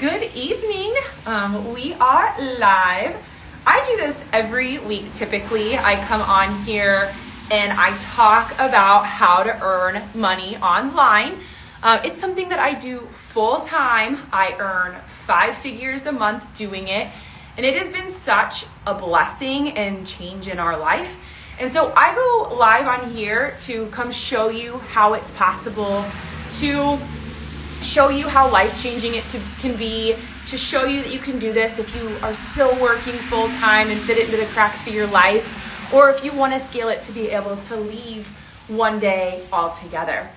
Good evening. We are live. I do this every week typically. I come on here and I talk about how to earn money online. It's something that I do full time. I earn 5 figures a month doing it. And it has been such a blessing and change in our life. And so I go live on here to come show you how it's possible, to show you how life-changing it can be, to show you that you can do this if you are still working full-time and fit it into the cracks of your life, or if you want to scale it to be able to leave one day altogether.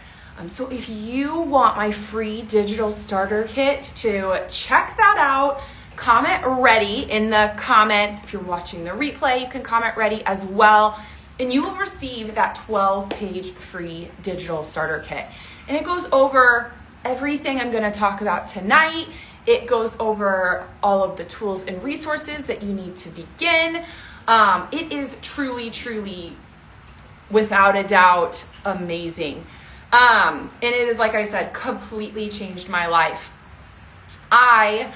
So if you want my free digital starter kit, to check that out, comment ready in the comments. If you're watching the replay, you can comment ready as well, and you will receive that 12-page free digital starter kit. And it goes over everything I'm going to talk about tonight. It goes over all of the tools and resources that you need to begin. It is truly, without a doubt, amazing. And it is, like I said, completely changed my life. I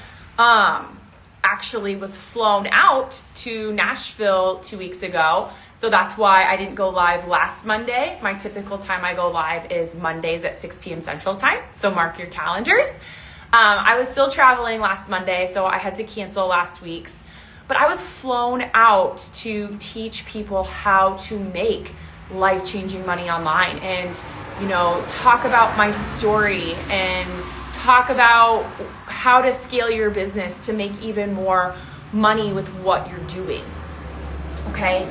actually was flown out to Nashville 2 weeks ago. So that's why I didn't go live last Monday. My typical time I go live is Mondays at 6 p.m. Central Time. So mark your calendars. I was still traveling last Monday, so I had to cancel last week's. But I was flown out to teach people how to make life-changing money online and, talk about my story and talk about how to scale your business to make even more money with what you're doing. Okay?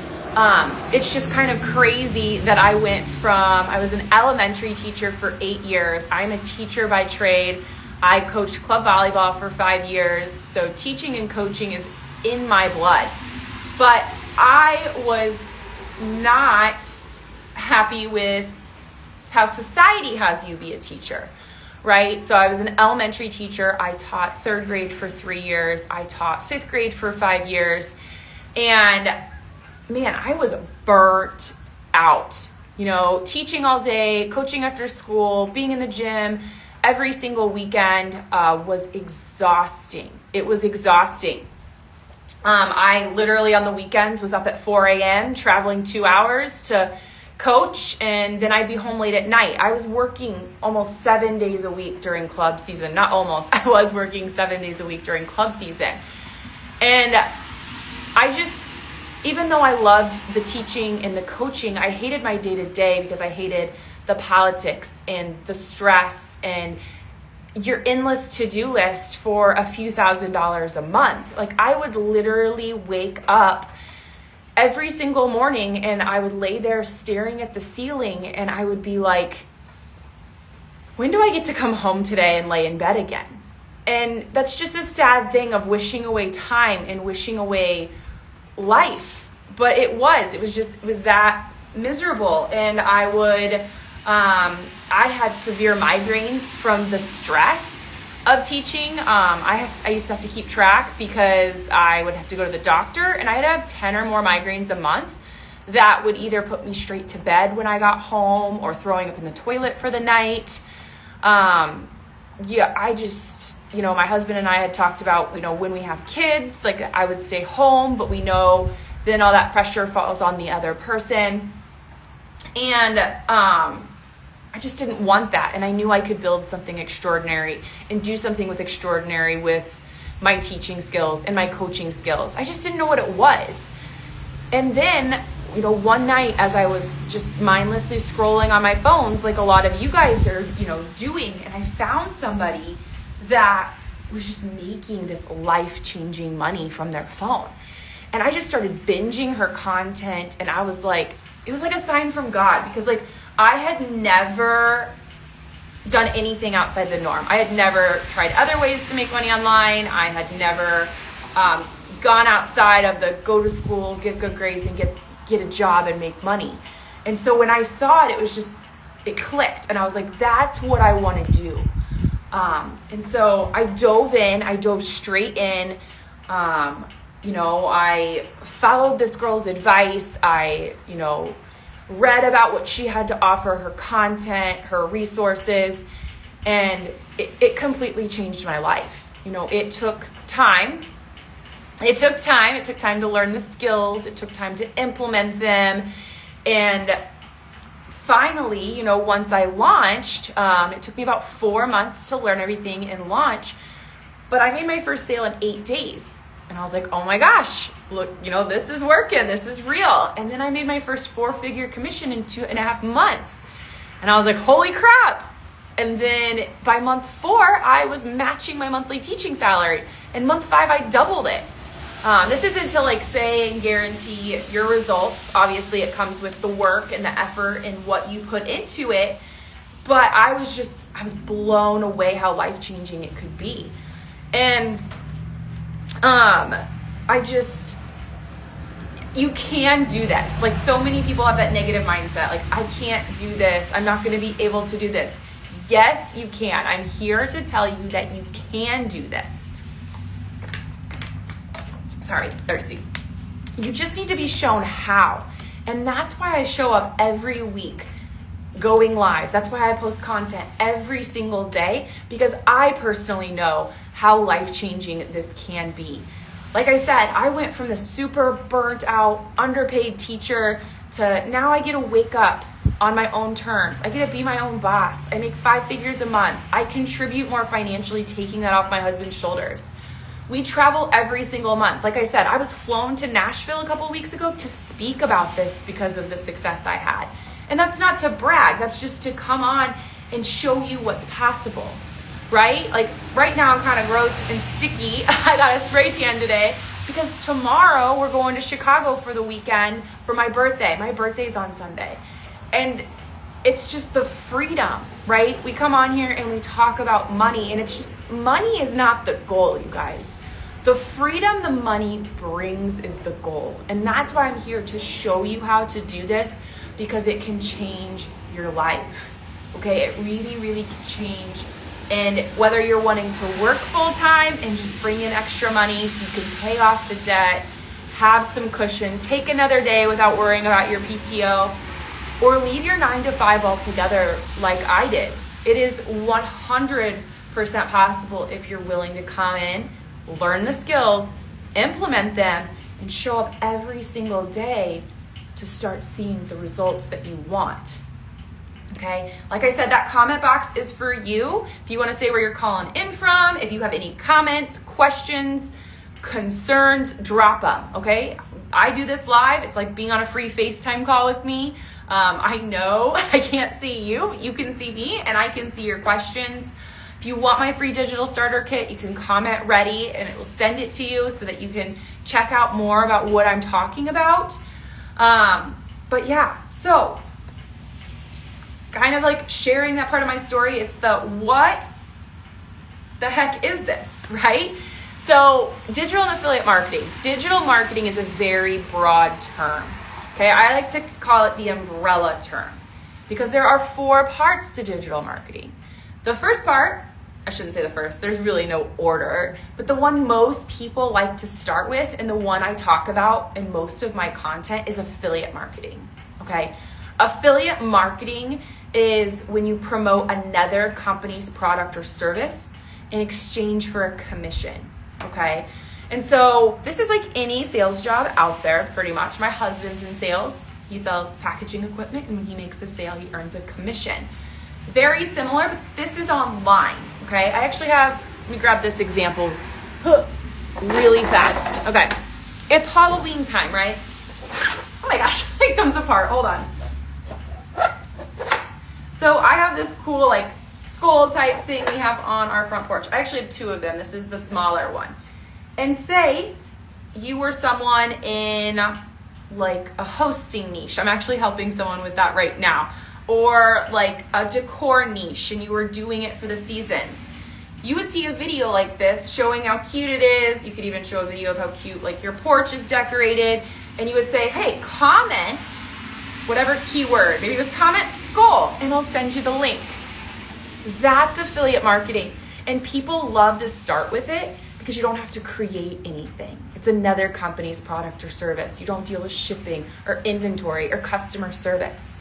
It's just kind of crazy that I was an elementary teacher for 8 years. I'm a teacher by trade. I coached club volleyball for 5 years. So teaching and coaching is in my blood. But I was not happy with how society has you be a teacher, right? So I was an elementary teacher. I taught 3rd grade for 3 years. I taught 5th grade for 5 years. And man, I was burnt out, teaching all day, coaching after school, being in the gym every single weekend was exhausting. It was exhausting. I literally on the weekends was up at 4 a.m. traveling 2 hours to coach, and then I'd be home late at night. I was working almost 7 days a week during club season. Not almost, I was working 7 days a week during club season. And even though I loved the teaching and the coaching, I hated my day-to-day because I hated the politics and the stress and your endless to-do list for a few $1,000s a month. Like, I would literally wake up every single morning and I would lay there staring at the ceiling and I would be like, when do I get to come home today and lay in bed again? And that's just a sad thing of wishing away time and wishing away life. But it was that miserable. And I had severe migraines from the stress of teaching. I used to have to keep track because I would have to go to the doctor, and I'd have 10 or more migraines a month that would either put me straight to bed when I got home or throwing up in the toilet for the night. My husband and I had talked about, when we have kids, like I would stay home, but we know then all that pressure falls on the other person. And I just didn't want that. And I knew I could build something extraordinary and do something extraordinary with my teaching skills and my coaching skills. I just didn't know what it was. And then, one night as I was just mindlessly scrolling on my phones, like a lot of you guys are, doing, and I found somebody that was just making this life-changing money from their phone. And I just started binging her content, and I was like, it was like a sign from God, because like I had never done anything outside the norm. I had never tried other ways to make money online. I had never gone outside of the go to school, get good grades, and get a job and make money. And so when I saw it, it clicked, and I was like, that's what I want to do. And so I dove straight in. I followed this girl's advice. I, read about what she had to offer, her content, her resources, and it completely changed my life. it took time. It took time to learn the skills. It took time to implement them. And finally, once I launched, it took me about 4 months to learn everything and launch, but I made my first sale in 8 days. And I was like, oh my gosh, look, this is working. This is real. And then I made my first 4-figure commission in 2.5 months. And I was like, holy crap. And then by month 4, I was matching my monthly teaching salary. And month 5, I doubled it. This isn't to say and guarantee your results. Obviously, it comes with the work and the effort and what you put into it. But I was blown away how life-changing it could be. And you can do this. So many people have that negative mindset. I can't do this. I'm not going to be able to do this. Yes, you can. I'm here to tell you that you can do this. Sorry, thirsty. You just need to be shown how. And that's why I show up every week going live. That's why I post content every single day, because I personally know how life-changing this can be. Like I said, I went from the super burnt out, underpaid teacher to now I get to wake up on my own terms. I get to be my own boss. I make 5 figures a month. I contribute more financially, taking that off my husband's shoulders. We travel every single month. Like I said, I was flown to Nashville a couple weeks ago to speak about this because of the success I had. And that's not to brag. That's just to come on and show you what's possible, right? Right now I'm kind of gross and sticky. I got a spray tan today because tomorrow we're going to Chicago for the weekend for my birthday. My birthday's on Sunday. And it's just the freedom, right? We come on here and we talk about money, and it's just, money is not the goal, you guys. The freedom the money brings is the goal. And that's why I'm here to show you how to do this, because it can change your life. Okay, it really, really can change. And whether you're wanting to work full time and just bring in extra money so you can pay off the debt, have some cushion, take another day without worrying about your PTO, or leave your 9 to 5 altogether like I did. It is 100% possible if you're willing to come in, learn the skills, implement them, and show up every single day to start seeing the results that you want. Okay, like I said, that comment box is for you. If you want to say where you're calling in from, if you have any comments, questions, concerns, drop them. Okay, I do this live. It's like being on a free FaceTime call with me. I know I can't see you. You can see me, and I can see your questions. If you want my free digital starter kit, you can comment ready, and it will send it to you so that you can check out more about what I'm talking about. But yeah, so kind of sharing that part of my story. It's what the heck is this, right? So digital and affiliate marketing. Digital marketing is a very broad term. Okay, I like to call it the umbrella term because there are 4 parts to digital marketing. The first part, I shouldn't say the first, there's really no order, but the one most people like to start with and the one I talk about in most of my content is affiliate marketing. Okay, affiliate marketing is when you promote another company's product or service in exchange for a commission. Okay, and so this is like any sales job out there, pretty much. My husband's in sales. He sells packaging equipment, and when he makes a sale, he earns a commission. Very similar, but this is online, okay? I actually have, let me grab this example really fast. Okay, it's Halloween time, right? Oh my gosh, it comes apart, hold on. So I have this cool skull type thing we have on our front porch. I actually have 2 of them. This is the smaller one. And say you were someone in a hosting niche. I'm actually helping someone with that right now. Or a decor niche, and you were doing it for the seasons. You would see a video like this showing how cute it is. You could even show a video of how cute your porch is decorated. And you would say, hey, comment whatever keyword. Maybe it was comment skull, and I'll send you the link. That's affiliate marketing. And people love to start with it because you don't have to create anything. It's another company's product or service. You don't deal with shipping or inventory or customer service.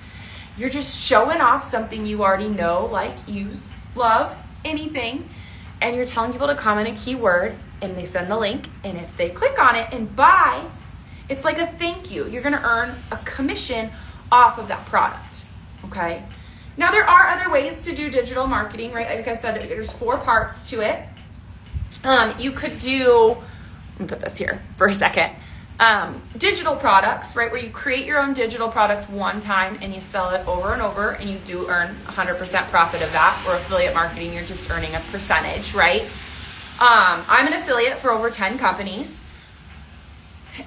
You're just showing off something you already know, use, love, anything, and you're telling people to comment a keyword, and they send the link, and if they click on it and buy, it's like a thank you. You're gonna earn a commission off of that product, okay? Now there are other ways to do digital marketing, right? Like I said, there's 4 parts to it. You could do, let me put this here for a second. Digital products, right? Where you create your own digital product one time and you sell it over and over, and you do earn 100% profit of that. Or affiliate marketing, you're just earning a percentage, right? I'm an affiliate for over 10 companies,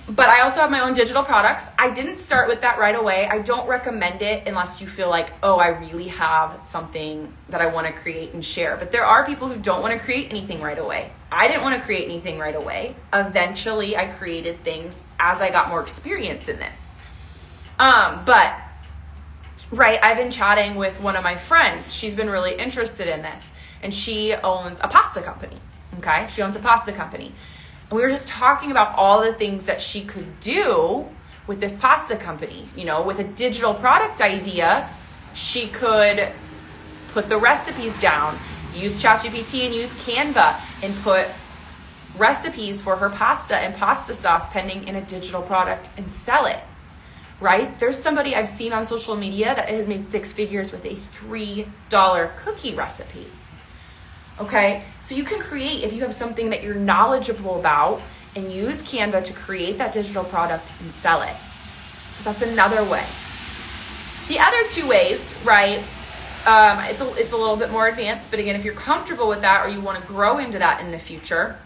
but I also have my own digital products. I didn't start with that right away. I don't recommend it unless you feel like, oh, I really have something that I want to create and share. But there are people who don't want to create anything right away. I didn't want to create anything right away. Eventually, I created things as I got more experience in this. But I've been chatting with one of my friends. She's been really interested in this, and she owns a pasta company. Okay, she owns a pasta company. And we were just talking about all the things that she could do with this pasta company. You know, with a digital product idea, she could put the recipes down, use ChatGPT and use Canva, and put recipes for her pasta and pasta sauce pending in a digital product and sell it, right? There's somebody I've seen on social media that has made 6 figures with a $3 cookie recipe. Okay, so you can create, if you have something that you're knowledgeable about, and use Canva to create that digital product and sell it. So that's another way. The other 2 ways, right, it's a little bit more advanced, but again, if you're comfortable with that or you want to grow into that in the future,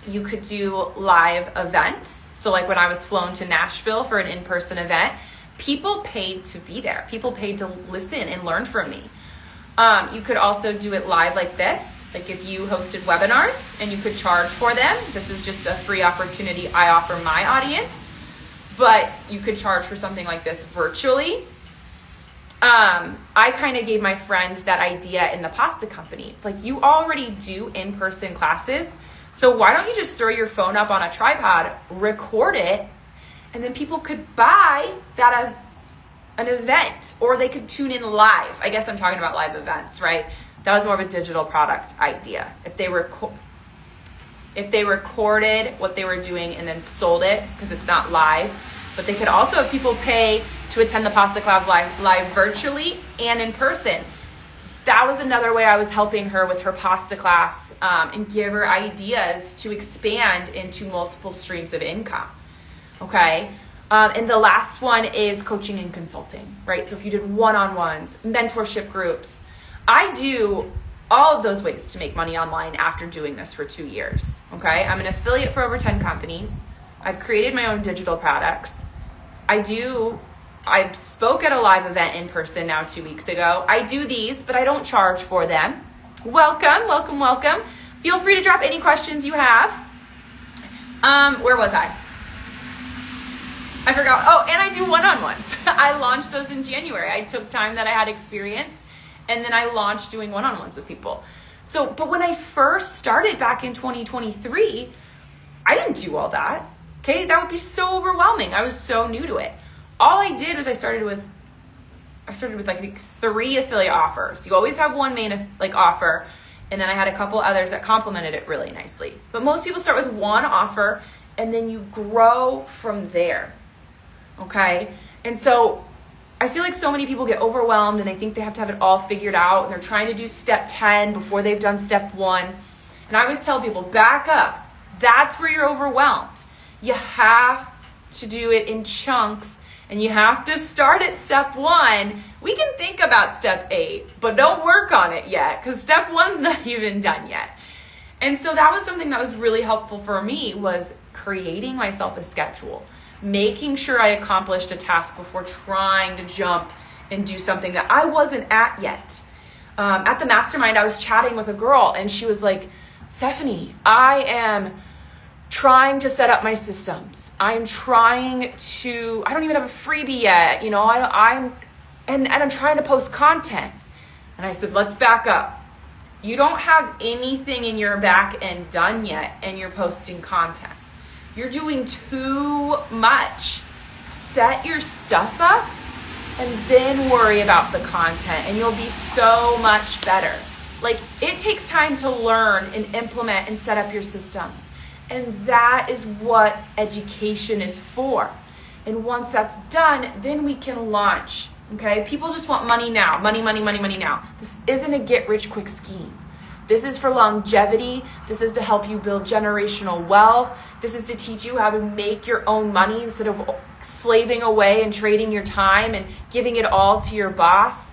you could do live events. So like when I was flown to Nashville for an in-person event, people paid to be there. People paid to listen and learn from me. You could also do it live like this. Like if you hosted webinars and you could charge for them. This is just a free opportunity I offer my audience, but you could charge for something like this virtually. I kind of gave my friend that idea in the pasta company. It's like, you already do in-person classes, so why don't you just throw your phone up on a tripod, record it, and then people could buy that as an event, or they could tune in live. I guess I'm talking about live events, right? That was more of a digital product idea. If they recorded what they were doing and then sold it, because it's not live, but they could also have people pay to attend the Pasta Class live virtually and in person. That was another way I was helping her with her pasta class, and give her ideas to expand into multiple streams of income. Okay. And the last one is coaching and consulting, right? So if you did one-on-ones, mentorship groups, I do all of those ways to make money online after doing this for 2 years, okay? I'm an affiliate for over 10 companies. I've created my own digital products. I spoke at a live event in person now 2 weeks ago. I do these, but I don't charge for them. Welcome, welcome, welcome. Feel free to drop any questions you have. Where was I? I forgot. Oh, and I do one-on-ones. I launched those in January. I took time that I had experience, and then I launched doing one-on-ones with people. So, but when I first started back in 2023, I didn't do all that. Okay, that would be so overwhelming. I was so new to it. All I did was I started with like 3 affiliate offers. You always have one main offer, and then I had a couple others that complemented it really nicely. But most people start with one offer, and then you grow from there. Okay, and so I feel like so many people get overwhelmed and they think they have to have it all figured out, and they're trying to do step 10 before they've done step 1. And I always tell people, back up. That's where you're overwhelmed. You have to do it in chunks, and you have to start at step 1. We can think about step 8, but don't work on it yet, because step 1's not even done yet. And so that was something that was really helpful for me, was creating myself a schedule, making sure I accomplished a task before trying to jump and do something that I wasn't at yet. At the mastermind, I was chatting with a girl, and she was like, Stephanie, I am trying to set up my systems. I'm trying to, I don't even have a freebie yet. You know, I'm trying to post content. And I said, let's back up. You don't have anything in your back end done yet, and you're posting content. You're doing too much. Set your stuff up and then worry about the content, and you'll be so much better. Like, it takes time to learn and implement and set up your systems. And that is what education is for. And once that's done, then we can launch, okay? People just want money now. Money, money, money, money now. This isn't a get-rich-quick scheme. This is for longevity. This is to help you build generational wealth. This is to teach you how to make your own money instead of slaving away and trading your time and giving it all to your boss.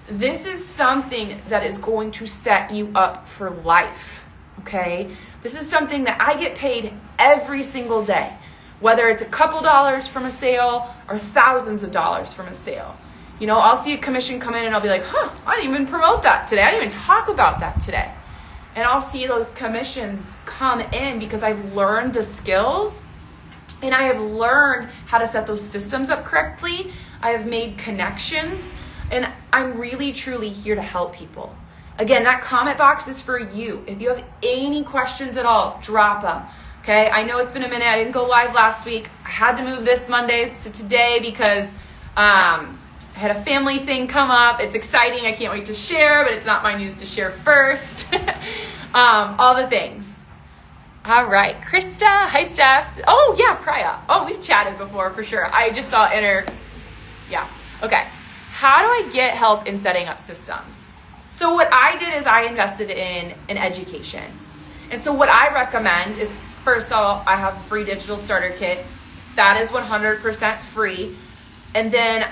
This is something that is going to set you up for life, okay? This is something that I get paid every single day, whether it's a couple dollars from a sale or thousands of dollars from a sale. You know, I'll see a commission come in and I'll be like, I didn't even promote that today. I didn't even talk about that today. And I'll see those commissions come in because I've learned the skills and I have learned how to set those systems up correctly. I have made connections and I'm really, truly here to help people. Again, that comment box is for you. If you have any questions at all, drop them. Okay, I know it's been a minute. I didn't go live last week. I had to move this Mondays to today because I had a family thing come up. It's exciting. I can't wait to share, but it's not my news to share first. All the things. All right, Krista. Hi, Steph. Oh, yeah, Priya. Oh, we've chatted before for sure. I just saw Yeah, okay. How do I get help in setting up systems? So what I did is I invested in an education. And so what I recommend is, first of all, I have a free digital starter kit. That is 100% free. And then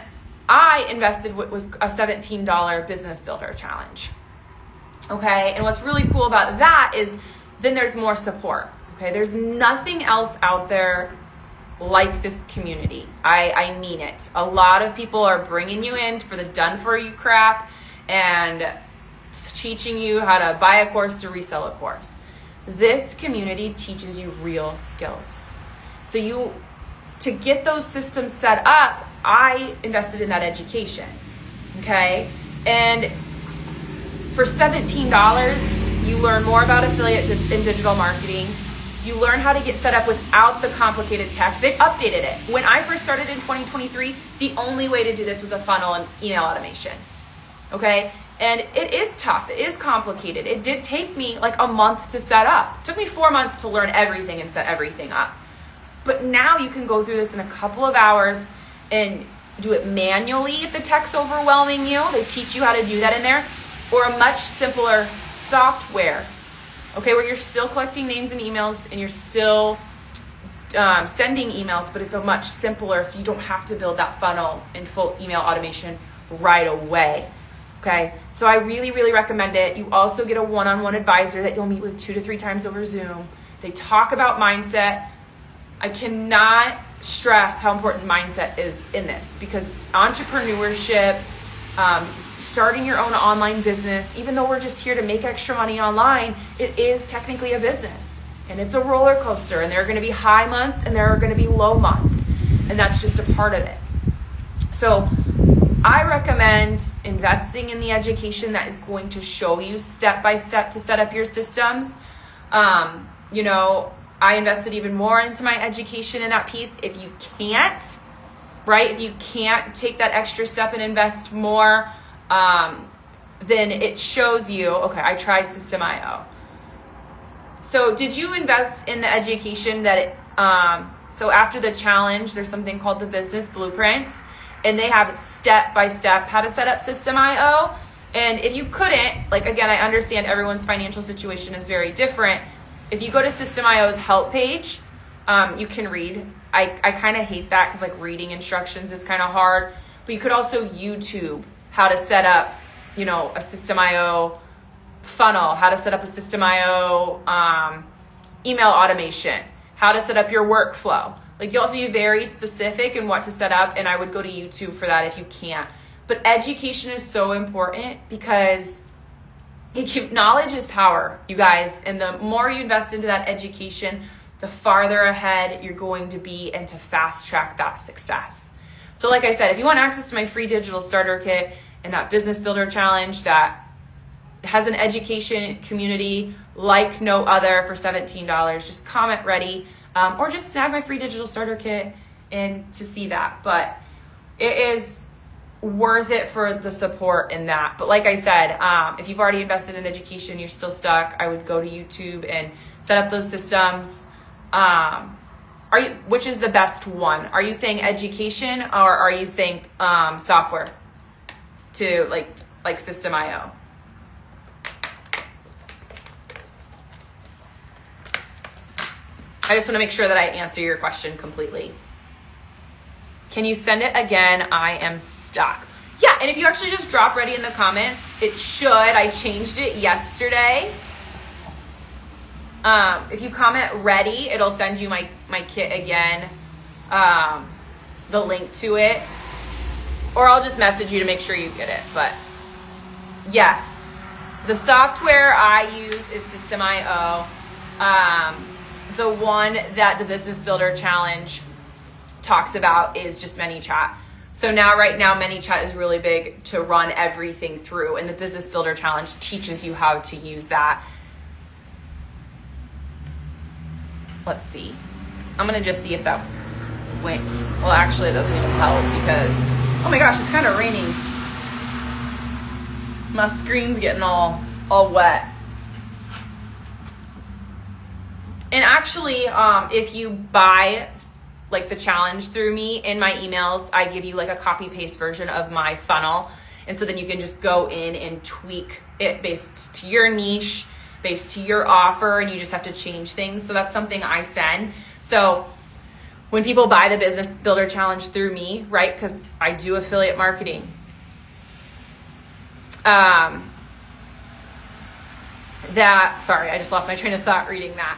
I invested what was a $17 business builder challenge. Okay, and what's really cool about that is then there's more support. Okay, there's nothing else out there like this community. I mean it. A lot of people are bringing you in for the done for you crap and teaching you how to buy a course to resell a course. This community teaches you real skills. So to get those systems set up, I invested in that education, okay? And for $17, you learn more about affiliate and digital marketing. You learn how to get set up without the complicated tech. They updated it. When I first started in 2023, the only way to do this was a funnel and email automation, okay? And it is tough. It is complicated. It did take me like a month to set up. It took me 4 months to learn everything and set everything up. But now you can go through this in a couple of hours and do it manually if the tech's overwhelming you. They teach you how to do that in there. Or a much simpler software, okay, where you're still collecting names and emails and you're still sending emails, but it's a much simpler, so you don't have to build that funnel and full email automation right away. Okay, so I really, really recommend it. You also get a one-on-one advisor that you'll meet with 2 to 3 times over Zoom. They talk about mindset. I cannot stress how important mindset is in this because entrepreneurship, starting your own online business, even though we're just here to make extra money online, it is technically a business and it's a roller coaster and there are going to be high months and there are going to be low months and that's just a part of it. So I recommend investing in the education that is going to show you step by step to set up your systems. You know, I invested even more into my education in that piece. If you can't, right? If you can't take that extra step and invest more, then it shows you, okay, I tried System.io. So did you invest in the education that, so after the challenge, there's something called the business blueprints. And they have step-by-step how to set up System.io. And if you couldn't, like, again, I understand everyone's financial situation is very different. If you go to System.io's help page, you can read. I kind of hate that because, like, reading instructions is kind of hard. But you could also YouTube how to set up, you know, a System.io funnel, how to set up a System.io email automation, how to set up your workflow. Like, you'll have to be very specific in what to set up, and I would go to YouTube for that if you can't. But education is so important because knowledge is power, you guys. And the more you invest into that education, the farther ahead you're going to be and to fast track that success. So like I said, if you want access to my free digital starter kit and that business builder challenge that has an education community like no other for $17, just comment ready. Or just snag my free digital starter kit and to see that. But it is worth it for the support in that. But like I said, if you've already invested in education, you're still stuck, I would go to YouTube and set up those systems. Which is the best one? Are you saying education, or are you saying software to like System.io? I just want to make sure that I answer your question completely. Can you send it again? I am stuck. Yeah, and if you actually just drop ready in the comments, it should. I changed it yesterday. If you comment ready, it'll send you my kit again, the link to it, or I'll just message you to make sure you get it. But yes, the software I use is System.io. The one that the Business Builder Challenge talks about is just ManyChat. So right now, ManyChat is really big to run everything through, and the Business Builder Challenge teaches you how to use that. Let's see. I'm going to just see if that went. Well, actually, it doesn't even help because, oh my gosh, it's kind of raining. My screen's getting all wet. And actually, if you buy like the challenge through me, in my emails, I give you like a copy paste version of my funnel. And so then you can just go in and tweak it based to your niche, based to your offer, and you just have to change things. So that's something I send. So when people buy the Business Builder Challenge through me, right, because I do affiliate marketing, sorry, I just lost my train of thought reading that.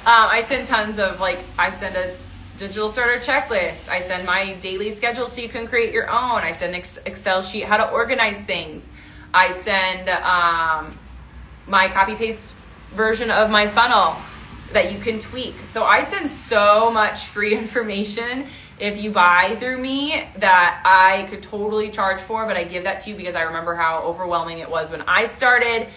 I send tons of, I send a digital starter checklist. I send my daily schedule so you can create your own. I send Excel sheet, how to organize things. I send my copy paste version of my funnel that you can tweak. So I send so much free information if you buy through me that I could totally charge for, but I give that to you because I remember how overwhelming it was when I started.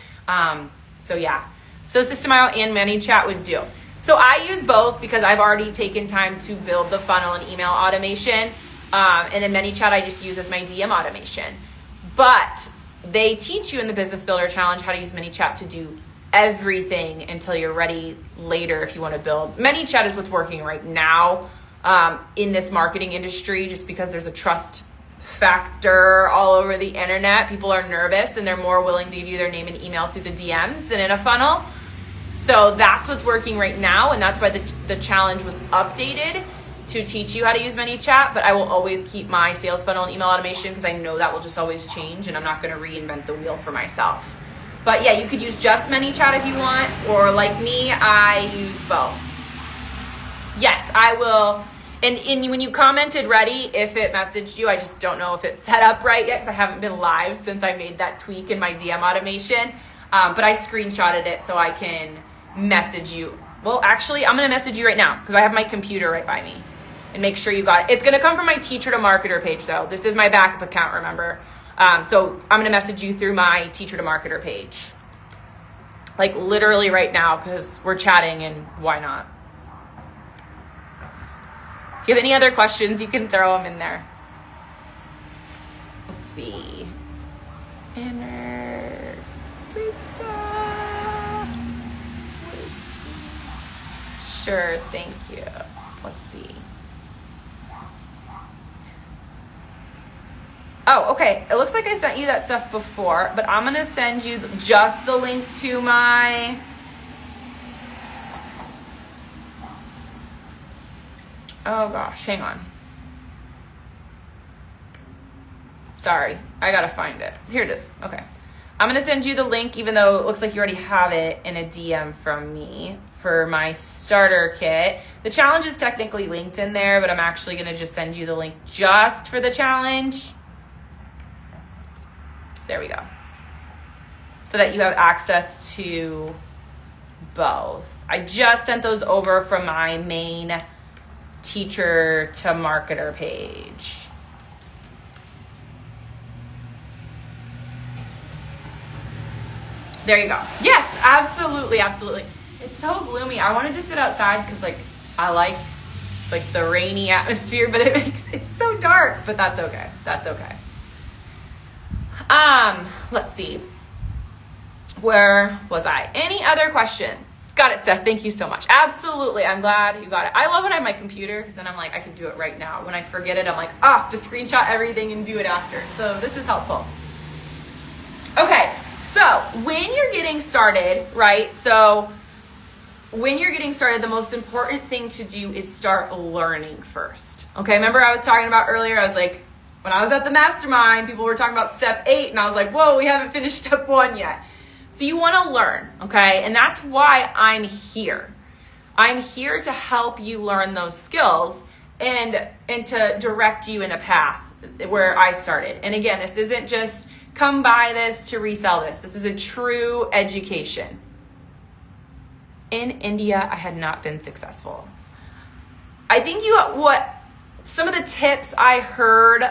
So yeah, so System.io and ManyChat would do. So I use both because I've already taken time to build the funnel and email automation. And then ManyChat I just use as my DM automation. But they teach you in the Business Builder Challenge how to use ManyChat to do everything until you're ready later if you want to build. ManyChat is what's working right now in this marketing industry, just because there's a trust factor all over the internet. People are nervous and they're more willing to give you their name and email through the DMs than in a funnel. So that's what's working right now, and that's why the challenge was updated to teach you how to use ManyChat, but I will always keep my sales funnel and email automation because I know that will just always change and I'm not going to reinvent the wheel for myself. But yeah, you could use just ManyChat if you want, or like me, I use both. Yes, I will. And when you commented ready, if it messaged you, I just don't know if it's set up right yet because I haven't been live since I made that tweak in my DM automation. But I screenshotted it so I can message you. Well, actually, I'm going to message you right now because I have my computer right by me. And make sure you got it. It's going to come from my Teacher to Marketer page, though. This is my backup account, remember? So I'm going to message you through my Teacher to Marketer page. Like literally right now because we're chatting and why not? If you have any other questions, you can throw them in there. Let's see. Inner Krista. Sure, thank you. Let's see. Oh, okay. It looks like I sent you that stuff before, but I'm going to send you just the link to my... Oh gosh, hang on. Sorry, I gotta find it. Here it is. Okay. I'm gonna send you the link, even though it looks like you already have it in a DM from me for my starter kit. The challenge is technically linked in there, but I'm actually gonna just send you the link just for the challenge. There we go. So that you have access to both. I just sent those over from my main Teacher to Marketer page. There you go. Yes, absolutely, absolutely. It's so gloomy. I wanted to sit outside because I like like the rainy atmosphere, but it's so dark, but that's okay. That's okay. Let's see. Where was I? Any other questions? Got it, Steph. Thank you so much. Absolutely. I'm glad you got it. I love when I have my computer because then I'm like, I can do it right now. When I forget it, I'm like, to screenshot everything and do it after. So this is helpful. Okay. So when you're getting started, right? So when you're getting started, the most important thing to do is start learning first. Okay. Remember I was talking about earlier, I was like, when I was at the mastermind, people were talking about step 8 and I was like, whoa, we haven't finished step 1 yet. So you want to learn, okay? And that's why I'm here. I'm here to help you learn those skills and to direct you in a path where I started. And again, this isn't just come buy this to resell this. This is a true education. In India, I had not been successful. I think some of the tips I heard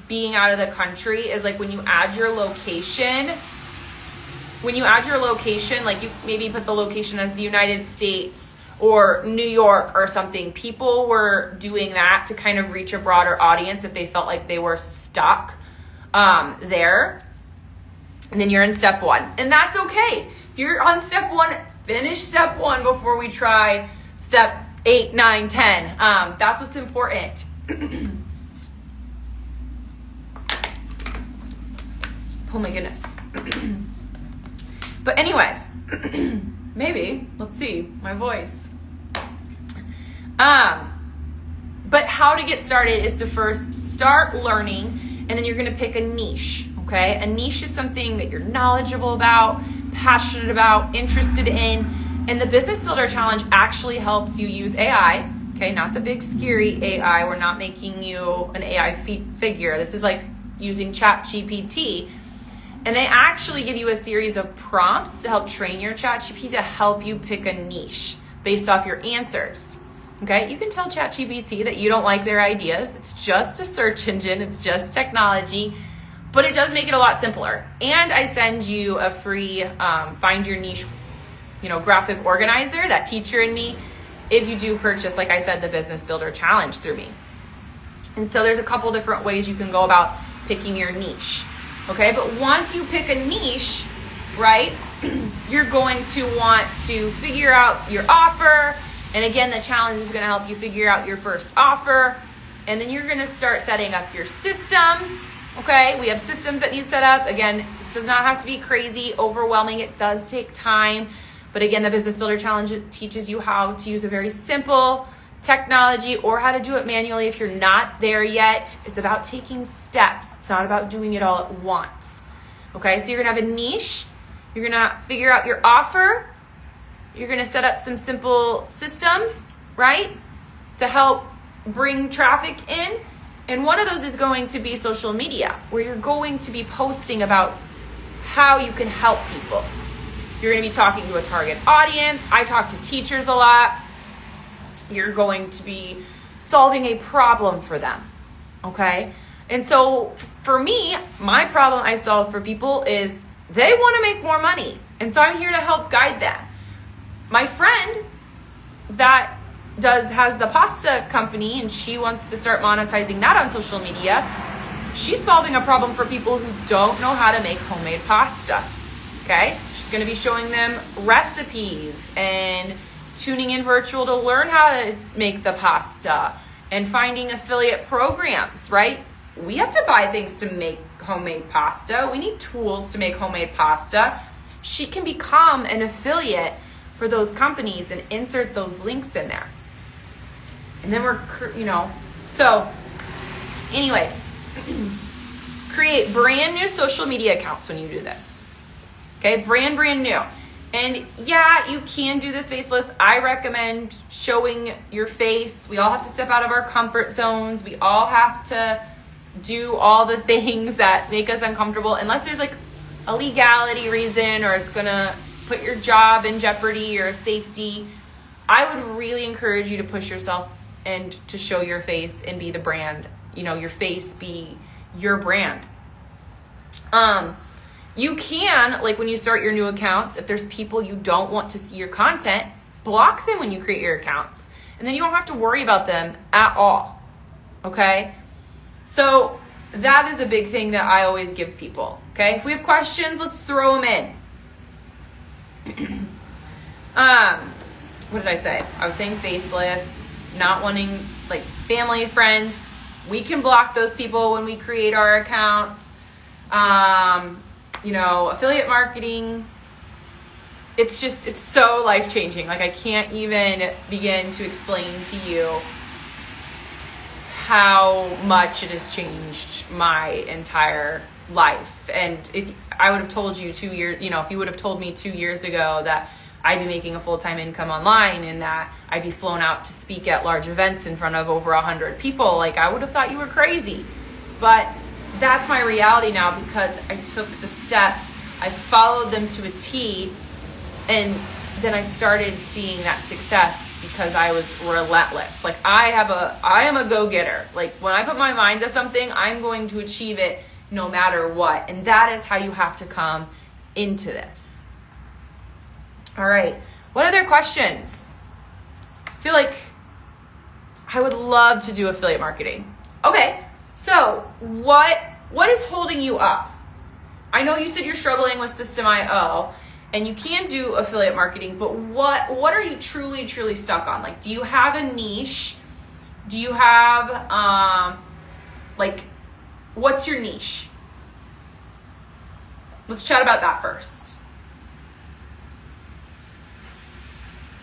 being out of the country is like when you add your location, like you maybe put the location as the United States or New York or something, people were doing that to kind of reach a broader audience if they felt like they were stuck there. And then you're in step 1. And that's okay. If you're on step 1, finish step 1 before we try step 8, 9, 10. That's what's important. Oh my goodness. But anyways, maybe, let's see, my voice. But how to get started is to first start learning, and then you're going to pick a niche, okay? A niche is something that you're knowledgeable about, passionate about, interested in, and the Business Builder Challenge actually helps you use AI, okay? Not the big scary AI. We're not making you an AI figure. This is like using ChatGPT. And they actually give you a series of prompts to help train your ChatGPT to help you pick a niche based off your answers. Okay, you can tell ChatGPT that you don't like their ideas. It's just a search engine. It's just technology, but it does make it a lot simpler. And I send you a free find your niche, graphic organizer, that teacher in me, if you do purchase, like I said, the Business Builder Challenge through me. And so there's a couple different ways you can go about picking your niche. Okay, but once you pick a niche, right, you're going to want to figure out your offer. And again, the challenge is going to help you figure out your first offer. And then you're going to start setting up your systems. Okay, we have systems that need set up. Again, this does not have to be crazy, overwhelming. It does take time. But again, the Business Builder Challenge teaches you how to use a very simple technology or how to do it manually if you're not there yet. It's about taking steps. It's not about doing it all at once. Okay, so you're gonna have a niche. You're gonna figure out your offer. You're gonna set up some simple systems, right, to help bring traffic in. And one of those is going to be social media, where you're going to be posting about how you can help people. You're gonna be talking to a target audience. I talk to teachers a lot. You're going to be solving a problem for them, okay? And so for me, my problem I solve for people is they want to make more money. And so I'm here to help guide that. My friend that has the pasta company and she wants to start monetizing that on social media, she's solving a problem for people who don't know how to make homemade pasta, okay? She's going to be showing them recipes and tuning in virtual to learn how to make the pasta and finding affiliate programs, right? We have to buy things to make homemade pasta. We need tools to make homemade pasta. She can become an affiliate for those companies and insert those links in there. And then so anyways, create brand new social media accounts when you do this. Okay, brand new. And yeah, you can do this faceless. I recommend showing your face. We all have to step out of our comfort zones. We all have to do all the things that make us uncomfortable, unless there's like a legality reason or it's gonna put your job in jeopardy or safety. I would really encourage you to push yourself and to show your face and be the brand. Your face be your brand. You can, like when you start your new accounts, if there's people you don't want to see your content, block them when you create your accounts. and then you don't have to worry about them at all. Okay? So that is a big thing that I always give people. Okay? If we have questions, let's throw them in. What did I say? I was saying faceless, not wanting like family, friends. We can block those people when we create our accounts. Affiliate marketing. It's so life-changing. Like I can't even begin to explain to you how much it has changed my entire life. And if I would have told you if you would have told me 2 years ago that I'd be making a full-time income online and that I'd be flown out to speak at large events in front of over 100 people, like I would have thought you were crazy. But that's my reality now because I took the steps, I followed them to a T, and then I started seeing that success because I was relentless. Like I am a go-getter. Like when I put my mind to something, I'm going to achieve it no matter what. And that is how you have to come into this. All right. What other questions? I feel like I would love to do affiliate marketing. Okay. So what is holding you up? I know you said you're struggling with System.io and you can do affiliate marketing, but what are you truly, truly stuck on? Like, do you have a niche? Do you have, what's your niche? Let's chat about that first.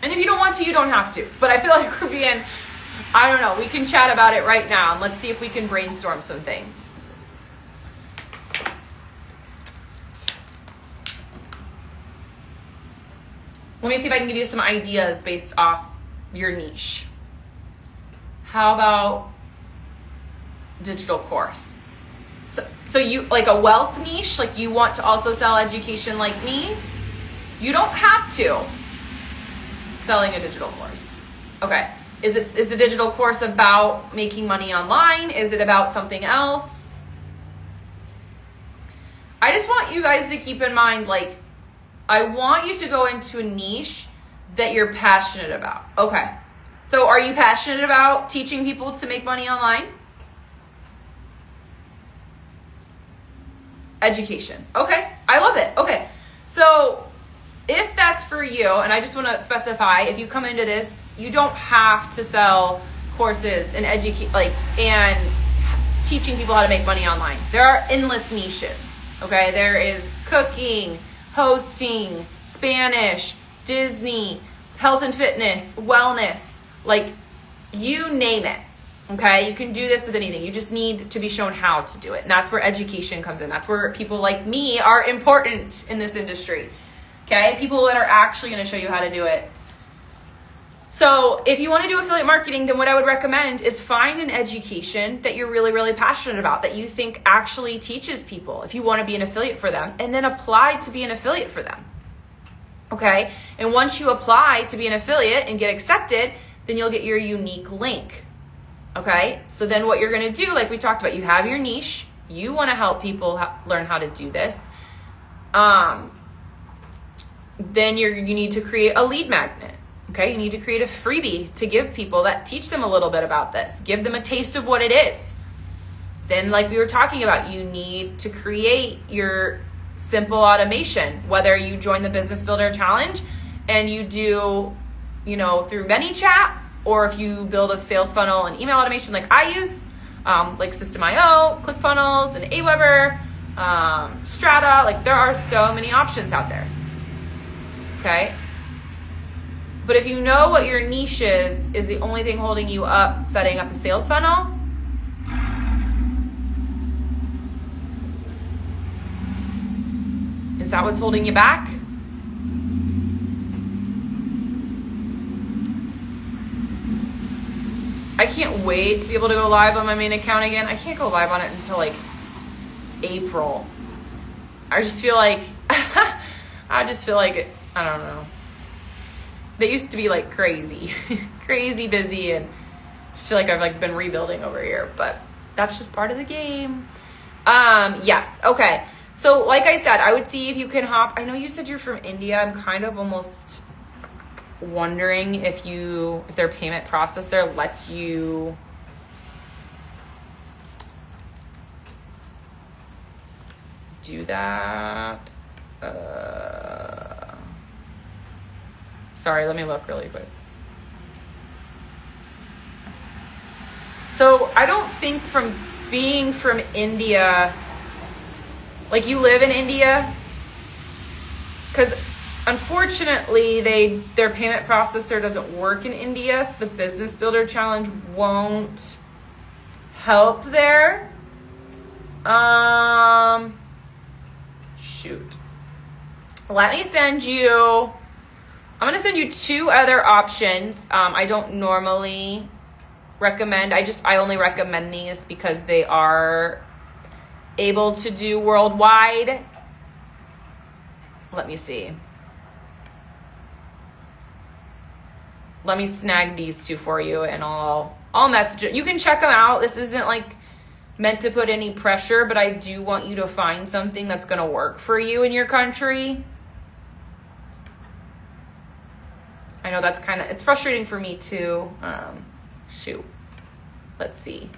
And if you don't want to, you don't have to. But I feel like we can chat about it right now. And let's see if we can brainstorm some things. Let me see if I can give you some ideas based off your niche. How about digital course? So you like a wealth niche, like you want to also sell education like me? You don't have to. Selling a digital course. Okay. Is the digital course about making money online? Is it about something else? I just want you guys to keep in mind, like, I want you to go into a niche that you're passionate about. Okay. So are you passionate about teaching people to make money online? Education. Okay. I love it. Okay. So if that's for you, and I just want to specify, if you come into this, you don't have to sell courses and and teaching people how to make money online. There are endless niches. Okay. There is cooking, hosting, Spanish, Disney, health and fitness, wellness, like you name it. Okay, you can do this with anything. You just need to be shown how to do it. And that's where education comes in. That's where people like me are important in this industry. Okay, people that are actually going to show you how to do it. So if you want to do affiliate marketing, then what I would recommend is find an education that you're really, really passionate about, that you think actually teaches people if you want to be an affiliate for them, and then apply to be an affiliate for them. Okay, and once you apply to be an affiliate and get accepted, then you'll get your unique link. Okay, so then what you're going to do, like we talked about, you have your niche. You want to help people learn how to do this. Then you need to create a lead magnet. Okay, you need to create a freebie to give people that teach them a little bit about this. Give them a taste of what it is. Then, like we were talking about, you need to create your simple automation, whether you join the Business Builder Challenge and you do, through ManyChat, or if you build a sales funnel and email automation like I use, like System.io, ClickFunnels, and Aweber, Strata, like there are so many options out there. Okay? But if you know what your niche is the only thing holding you up setting up a sales funnel, is that what's holding you back? I can't wait to be able to go live on my main account again. I can't go live on it until like April. I just feel like, I don't know. They used to be like crazy, crazy busy, and just feel like I've been rebuilding over here, but that's just part of the game. Yes. Okay. So like I said, I would see if you can hop. I know you said you're from India. I'm kind of almost wondering if their payment processor lets you do that. Sorry, let me look really quick. So I don't think from being from India, like you live in India, because unfortunately their payment processor doesn't work in India, so the Business Builder Challenge won't help there. Shoot. Let me send you, I'm going to send you 2 other options. I don't normally recommend, I only recommend these because they are able to do worldwide. Let me see. Let me snag these 2 for you and I'll message it. You can check them out. This isn't like meant to put any pressure, but I do want you to find something that's going to work for you in your country. I know that's it's frustrating for me too. Shoot. Let's see.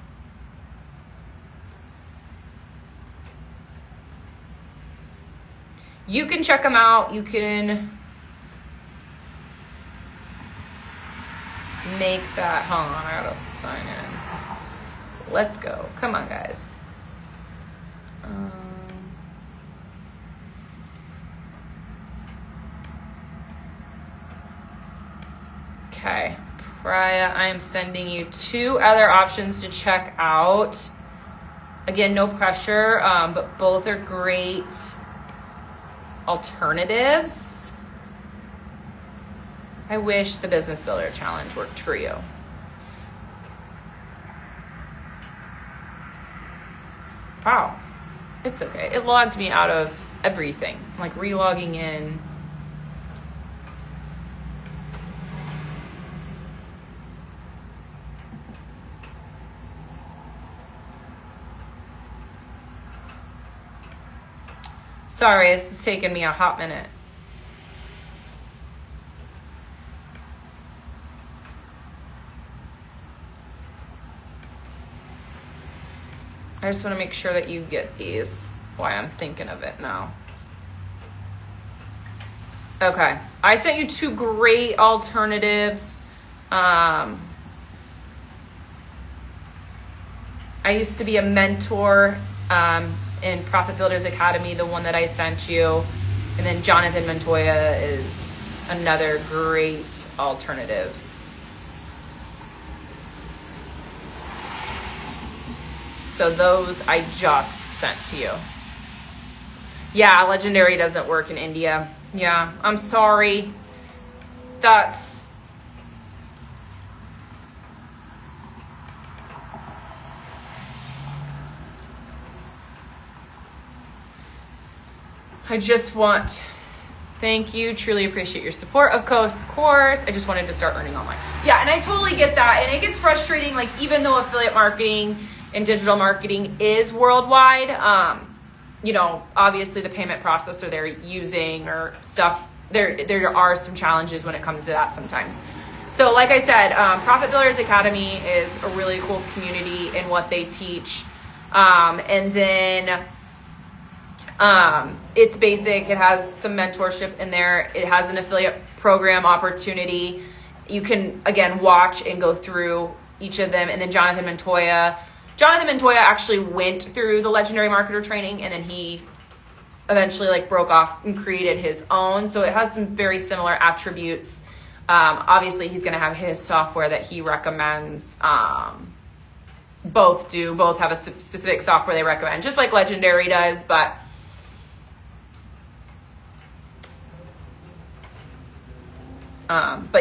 You can check them out. You can make that. Hold on, I gotta sign in. Let's go. Come on, guys. Okay. Priya, I am sending you 2 other options to check out. Again, no pressure, but both are great alternatives. I wish the Business Builder Challenge worked for you. Wow. It's okay. It logged me out of everything. I'm like re-logging in. Sorry, this is taking me a hot minute. I just want to make sure that you get these. Why I'm thinking of it now. Okay, I sent you 2 great alternatives. I used to be a mentor in Profit Builders Academy, the one that I sent you. And then Jonathan Montoya is another great alternative. So those I just sent to you. Yeah, Legendary doesn't work in India. Yeah, I'm sorry. Thank you. Truly appreciate your support, of course. I just wanted to start earning online. Yeah, and I totally get that. And it gets frustrating, like even though affiliate marketing and digital marketing is worldwide, obviously the payment processor they're using or stuff, there are some challenges when it comes to that sometimes. So like I said, Profit Builders Academy is a really cool community in what they teach. And then it's basic. It has some mentorship in there. It has an affiliate program opportunity. You can, again, watch and go through each of them. And then Jonathan Montoya actually went through the Legendary Marketer training, and then he eventually broke off and created his own. So it has some very similar attributes. Obviously, he's going to have his software that he recommends. Both have a specific software they recommend, just like Legendary does, but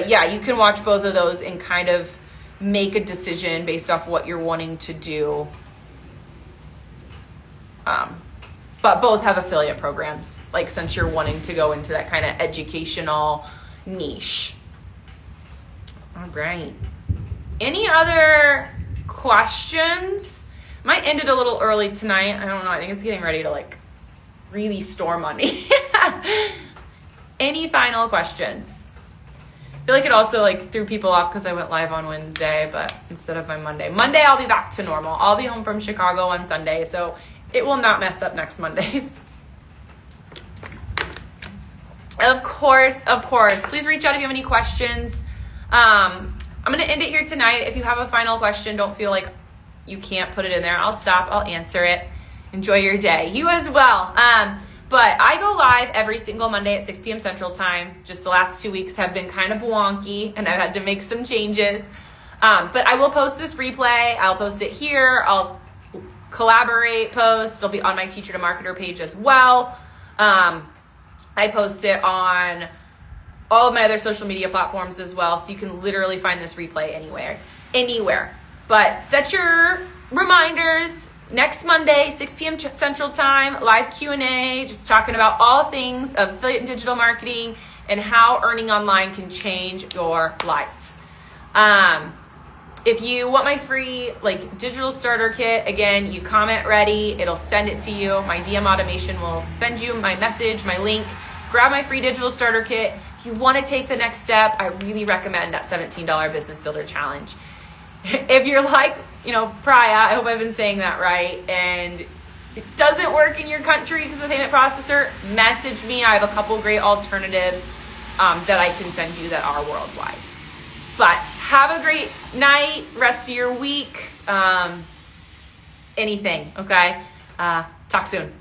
yeah, you can watch both of those and kind of make a decision based off what you're wanting to do. But both have affiliate programs, since you're wanting to go into that kind of educational niche. All right. Any other questions? Might end it a little early tonight. I don't know. I think it's getting ready to really storm on me. Any final questions? feel like it also like threw people off because I went live on Wednesday, but instead of my Monday. Monday, I'll be back to normal. I'll be home from Chicago on Sunday, so it will not mess up next Mondays. Of course. Please reach out if you have any questions. I'm going to end it here tonight. If you have a final question, don't feel like you can't put it in there. I'll stop. I'll answer it. Enjoy your day. You as well. But I go live every single Monday at 6 p.m. Central Time. Just the last 2 weeks have been kind of wonky, and I've had to make some changes. But I will post this replay. I'll post it here. I'll collaborate post. It'll be on my Teacher to Marketer page as well. I post it on all of my other social media platforms as well, so you can literally find this replay anywhere. But set your reminders. Next Monday, 6 p.m. Central Time, live Q&A, just talking about all things of affiliate and digital marketing and how earning online can change your life. If you want my free digital starter kit, again, you comment ready, it'll send it to you. My DM automation will send you my message, my link. Grab my free digital starter kit. If you want to take the next step, I really recommend that $17 Business Builder Challenge. If you're like, Priya, I hope I've been saying that right, and it doesn't work in your country because of the payment processor, message me. I have a couple great alternatives that I can send you that are worldwide. But have a great night, rest of your week, anything, okay? Talk soon.